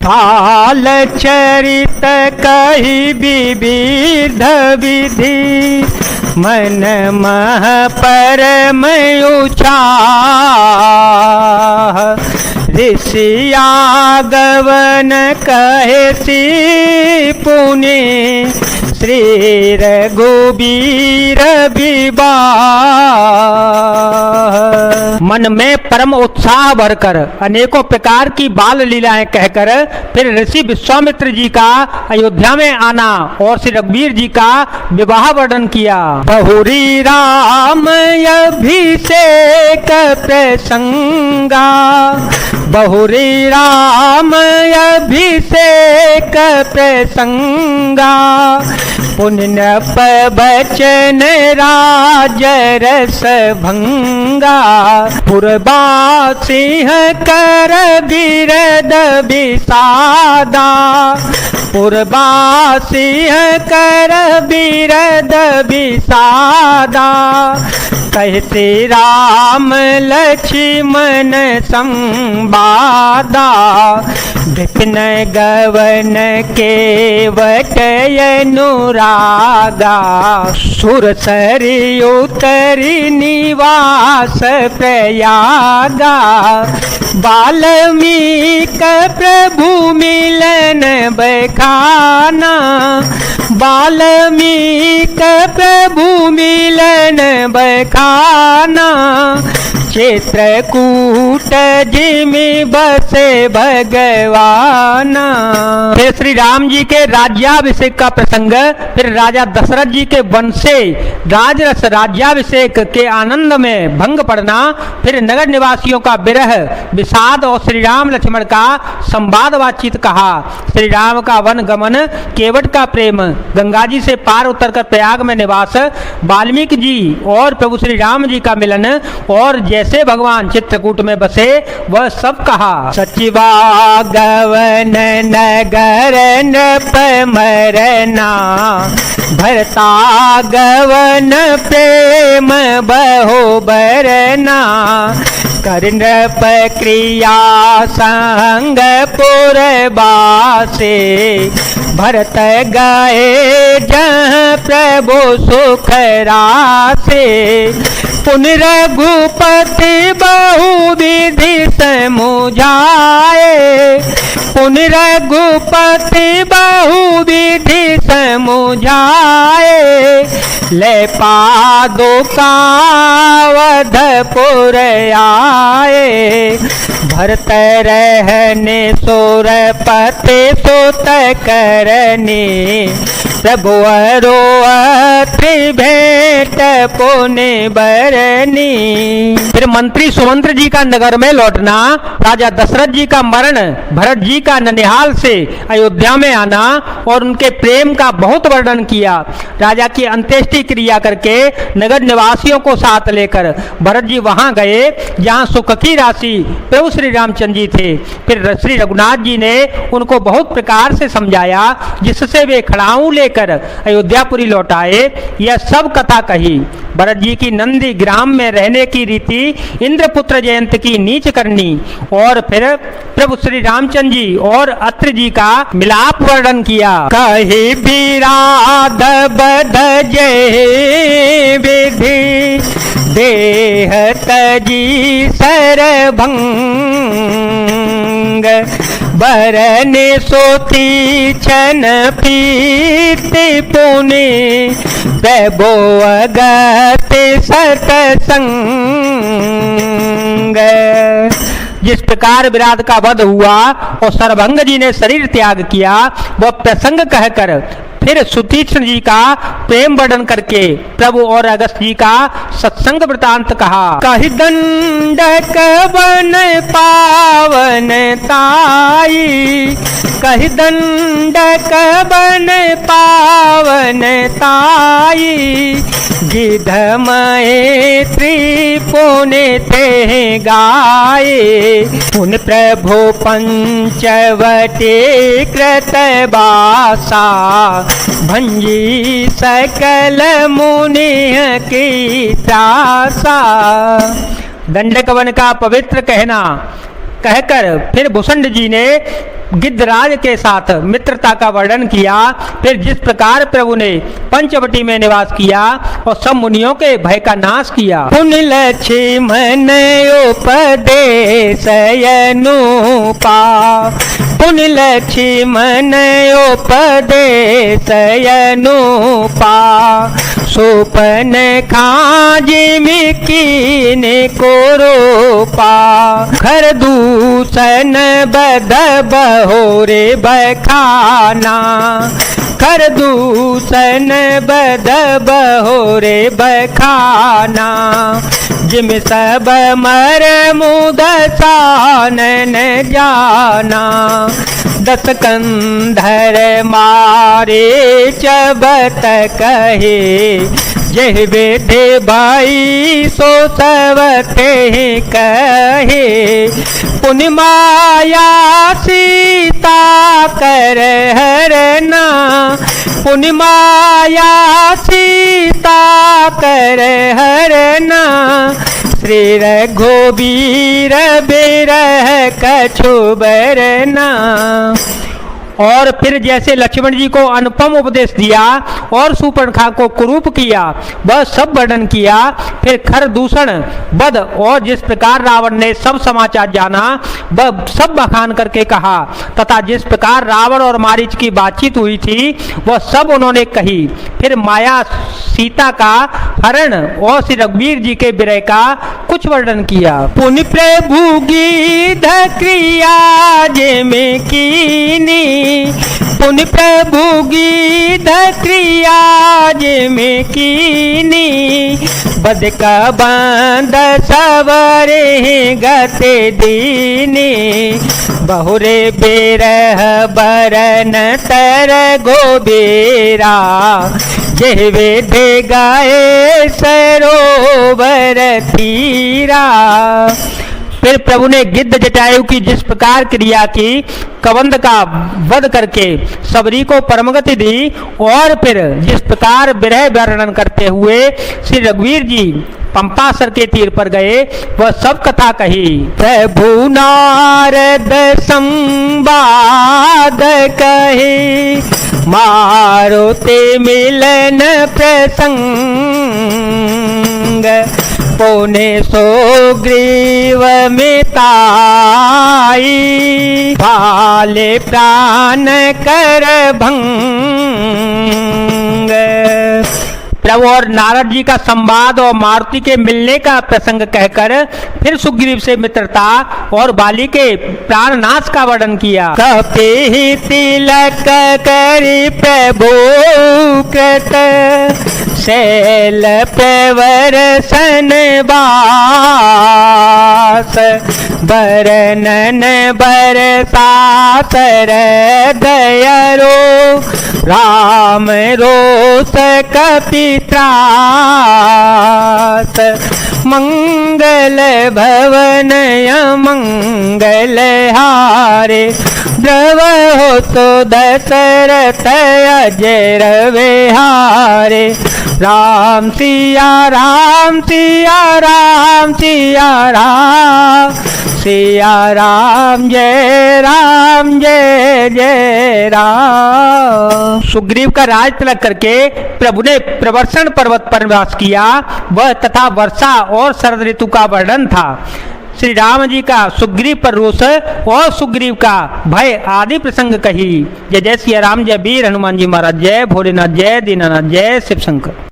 स्थाल चरित कही विविध विधि, मन मह परम उत्साह। ऋषियागवन कहे सी पुनि, श्री रघुबीर विवाह। मन में परम उत्साह भरकर अनेकों प्रकार की बाल लीलाएं कहकर फिर ऋषि विश्वामित्र जी का अयोध्या में आना और श्री रघुवीर जी का विवाह वर्णन किया। बहुरी राम अभिषेक प्रसंगा, बहुरी राम अभिषेक प्रसंगा। पुण्य बचन राज रस भंगा, पुरबा सिंह कर बिरद विषादा, पुरबा सिंह कर बिरद विषादा। कहते राम लक्ष्मण संवादा, विपिन गवन केवट अनुरागा। सुर सरयू तरि निवास प्रयागा, वाल्मीक प्रभु मिलन बखाना, वाल्मीक प्रभु मिलन बखाना। चित्रकूट जिमि बसे भगवाना। फिर श्री राम जी के राज्याभिषेक का प्रसंग, फिर राजा दशरथ जी के वंश से राजरस राज्याभिषेक के आनंद में भंग पड़ना, फिर नगर निवासियों का विरह विषाद और श्री राम लक्ष्मण का संवाद बातचीत कहा। श्री राम का वन गमन, केवट का प्रेम, गंगा जी से पार उतरकर प्रयाग में निवास, वाल्मीकि जी और प्रभु श्री राम जी का मिलन और जैसे भगवान चित्रकूट में बसे वह सब कहा। सचिवागवन नगर नृप मरना, भरतागवन प्रेम बहु बरना। कर नृप क्रिया संग पुरबासे, भरत गए जहाँ प्रभु सुख रासे। पुन रघुपति बहु विधि समुझाए, पुन रघुपति बहु विधि समुझाए। ले पादुकावधपुर आए, भरत रहने सुरपति सुत करनी। प्रभु अरोअति भेंट पुनि बरनी। फिर मंत्री सुमंत्र जी का नगर में लौटना, राजा दशरथ जी का मरण, भरत जी का ननिहाल से अयोध्या में आना और उनके प्रेम का बहुत वर्णन किया। राजा की अंत्येष्टि क्रिया करके नगर निवासियों को साथ लेकर भरत जी वहां गए जहां सुख की राशि प्रभु श्री रामचंद्र जी थे। फिर श्री रघुनाथ जी ने उनको बहुत प्रकार से समझाया, जिससे वे खड़ाऊ लेकर अयोध्यापुरी लौट आए। यह सब कथा कही। भरत जी की नंदी ग्राम में रहने की रीति, इंद्रपुत्र जयंत की नीच करनी और फिर प्रभु श्री रामचंद्र जी और अत्रि जी का मिलाप वर्णन किया। कही विराध बध जय विधि, देह तजी सरभंग। बरने सोती छन पीति पुनि, प्रभु अगत सतसंग। जिस प्रकार विराट का वध हुआ और सरभंग जी ने शरीर त्याग किया, वह प्रसंग कहकर फिर सुतीक्ष्ण जी का प्रेम वर्णन करके प्रभु और अगस्त जी का सत्संग वृतांत कहा। कहि दंडक वन पावन ताई, कहि दंडक वन पावन ताई। गिध मैत्री पुनि ते गाये, पुन प्रभु पंचवटी कृत बासा। भंजी सकल मुनि की त्रासा। दंडक वन का पवित्र कहना कहकर फिर भूषण जी ने गिद्धराज के साथ मित्रता का वर्णन किया। फिर जिस प्रकार प्रभु ने पंचवटी में निवास किया और सब मुनियों के भय का नाश किया। पुन लक्ष्मण उपदेश अनुपा, पुन लक्ष्मण उपदेश अनुपा, सोपन खाजिमि कीने को रोपा, घर दूषण बद बहोरे बखाना, कर दूषण बद बहोरे बखाना, जिम सब मर मुद सानन जाना, दस कंधर मारे चबत कहे, जह बेटे भाई सो सवते कहे, पुन माया सीता कर हरना, पुन माया सीता कर हरना, श्री रघुबीर बिरह कछु बरना। और फिर जैसे लक्ष्मण जी को अनुपम उपदेश दिया और शूर्पणखा को कुरूप किया, वह सब वर्णन किया। फिर खर दूषण बद और जिस प्रकार रावण ने सब समाचार जाना वह सब बखान करके कहा, तथा जिस प्रकार रावण और मारीच की बातचीत हुई थी वह सब उन्होंने कही। फिर माया सीता का हरण और श्री रघुवीर जी के विरह का कुछ वर्णन किया। पुण्य प्रभु गीध क्रिया जे में कीनी, पुण्य प्रभु गीध क्रिया जे में कीनी, बद का बंद सवरे गते दीनी, बहुरे बेरह बरन तर गोबेरा, जेवे दे गाए सरोवर तीरा। फिर प्रभु ने गिद्ध जटायु की जिस प्रकार क्रिया की, कबंध का वध करके सबरी को परमगति दी, और फिर जिस प्रकार विरह वर्णन करते हुए श्री रघुवीर जी पंपासर के तीर पर गए वह सब कथा कही। प्रभु नारद संवाद कहे, मारो ते मिलन प्रसंग, पुने सो ग्रीव में ताई, भाले प्राण कर भंग। प्रभु और नारद जी का संवाद और मारुति के मिलने का प्रसंग कहकर फिर सुग्रीव से मित्रता और बाली के प्राण नाश का वर्णन किया। कपि तिलक करि प्रभु कृत, शैल प्रवर सन बास, बरनन बरसातर दयरो, राम रोस कपित्रास, मंगल भवन मंगल हारे, द्रव हो तो दशरथ अजर विहारे, राम सिया राम सिया राम सिया राम, सिया राम जय जय राम। सुग्रीव का राज तिलक करके प्रभु ने प्रवर्षण पर्वत पर निवास किया, वह तथा वर्षा और शरद ऋतु का वर्णन था। श्री राम जी का सुग्रीव पर रोष और सुग्रीव का भय आदि प्रसंग कही। जय जय श्री राम, जय वीर हनुमान जी महाराज, जय भोलेनाथ, जय दीनानाथ, जय शिव शंकर।